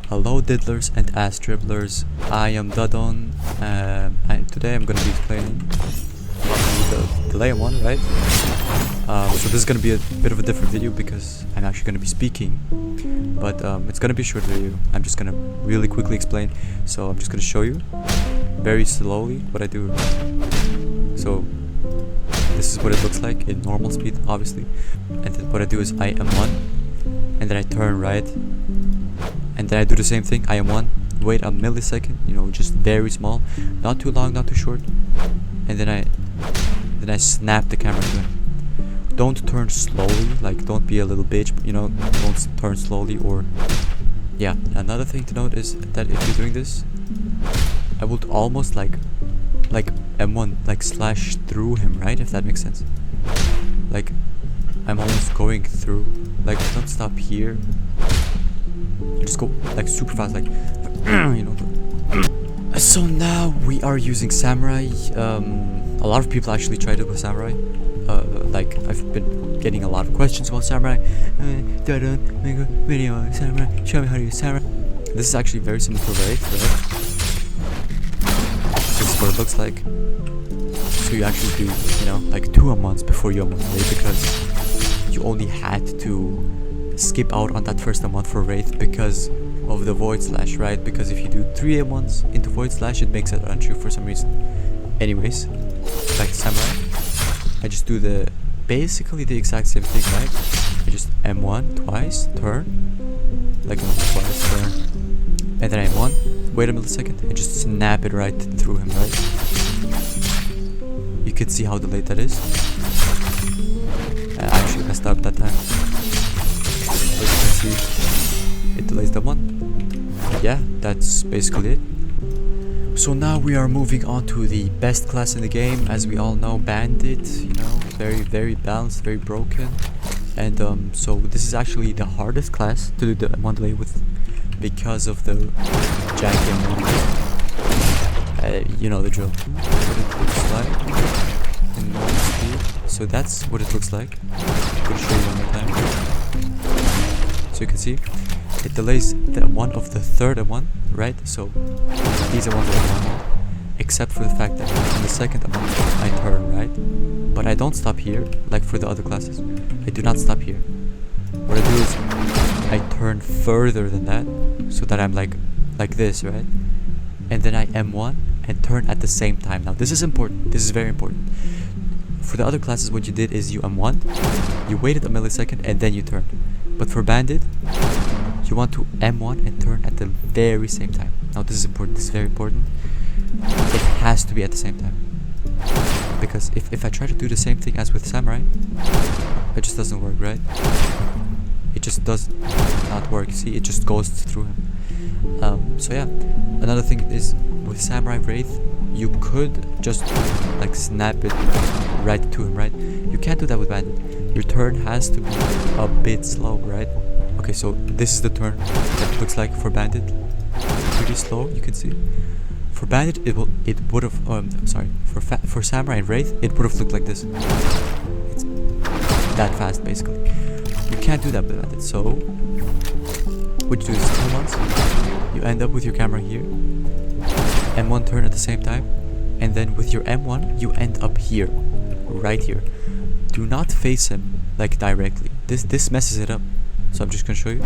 Hello diddlers and ass dribblers, I am Dadon, and today I'm going to be explaining the delay one, right? So this is going to be a bit of a different video because I'm actually going to be speaking, but it's going to be a short video. I'm just going to really quickly explain, so I'm just going to show you very slowly what I do. So this is what it looks like in normal speed, obviously, and then what I do is I am one, and then I turn right, and then I do the same thing. I am one, wait a millisecond, you know, just very small, not too long, not too short, and then I snap the camera to him. Don't turn slowly, like don't be a little bitch, you know, don't turn slowly. Or yeah, another thing to note is that if you're doing this, I would almost like M1 like slash through him, right? If that makes sense. Like I'm almost going through, like don't stop here. You just go like super fast, like you know. So now we are using samurai. A lot of people actually tried it with samurai. Like I've been getting a lot of questions about samurai. Dadon, make a video on samurai. Show me how to use samurai. This is actually very similar to Wraith, right? This is what it looks like. So you actually do, you know, like 2 months before you Wraith, because you only had to skip out on that first month for Wraith because of the void slash, right? Because if you do 3 months into void slash, it makes it untrue for some reason. Anyways, back to samurai. I just do basically the exact same thing, right? I just M1 twice, turn, like M1 twice, turn, and then M1, wait a millisecond, and just snap it right through him, right? You can see how delayed that is. I actually messed up that time. As you can see, it delays the one. Yeah, that's basically it. So now we are moving on to the best class in the game. As we all know, Bandit, you know, very balanced, very broken. And so this is actually the hardest class to do the one delay with because of the janky M1. You know the drill. What it looks like in normal speed. So that's what it looks like. I'm gonna show you one more time. So you can see it delays the one of the third one, right? So these are ones that are normal, except for the fact that in the second one I turn, right? But I don't stop here like for the other classes. I do not stop here. What I do is I turn further than that, so that I'm like this, right? And then I M1 and turn at the same time. Now this is important. This is very important. For the other classes, what you did is you M1, you waited a millisecond, and then you turned. But for Bandit, you want to M1 and turn at the very same time. Now this is important, this is very important. It has to be at the same time. Because if I try to do the same thing as with samurai, it just doesn't work, right? It just does not work. See, it just goes through him. So yeah, another thing is with samurai Wraith, you could just like snap it right to him, right? You can't do that with Bandit. Your turn has to be a bit slow, right? Okay, so this is the turn that it looks like for Bandit. Pretty slow, you can see. For Bandit, it would have. Sorry. For Samurai and Wraith, it would have looked like this. It's that fast, basically. You can't do that with Bandit. So what you do is 2 months. You end up with your camera here, M1 turn at the same time, and then with your M1, you end up here, right here. Do not face him like directly. This messes it up. So I'm just gonna show you.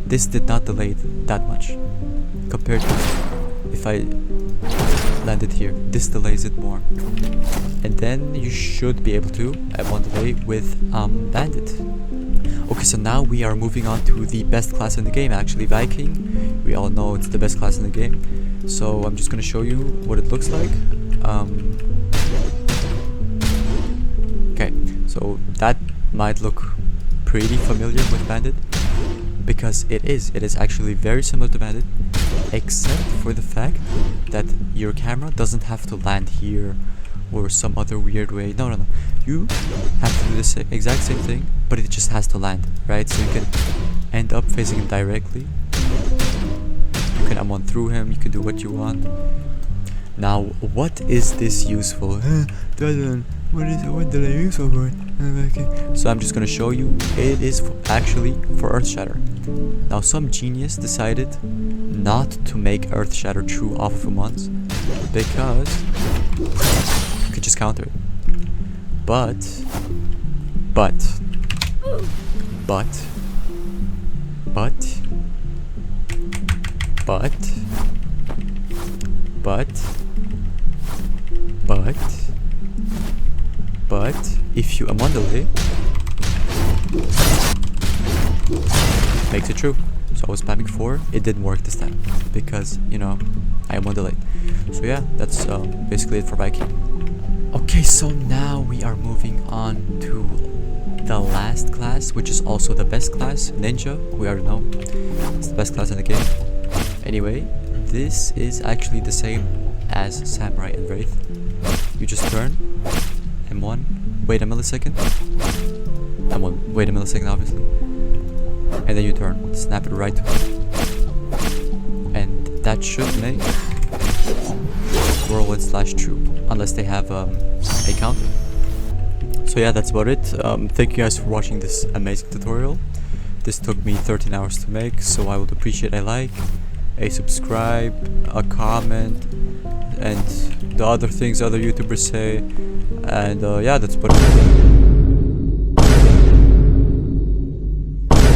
This did not delay it that much compared to if I landed here. This delays it more. And then you should be able to M1 delay with Bandit. Okay, so now we are moving on to the best class in the game, actually Viking. We all know it's the best class in the game. So I'm just gonna show you what it looks like. Okay, so that might look pretty familiar with Bandit, because it is actually very similar to Bandit, except for the fact that your camera doesn't have to land here or some other weird way. No, you have to do the exact same thing, but it just has to land, right? So you can end up facing him directly, you can M1 through him, you can do what you want. Now what is this useful? what is it? What did I use over it? So I'm just gonna show you. It is actually for Earth Shatter. Now some genius decided not to make Earth Shatter true off of once because you could just counter it. But if you amundulate, makes it true. So I was spamming 4, it didn't work this time because, you know, I amundulate. So yeah, that's basically it for Viking. Okay, so now we are moving on to the last class, which is also the best class, Ninja. We already know it's the best class in the game. Anyway, this is actually the same as Samurai and Wraith. You just turn M1, wait a millisecond, M1, wait a millisecond obviously, and then you turn, snap it right, and that should make whirlwind slash true, unless they have a counter. So yeah, that's about it. Thank you guys for watching this amazing tutorial. This took me 13 hours to make, so I would appreciate a like, a subscribe, a comment, and the other things other YouTubers say. And yeah, that's about it.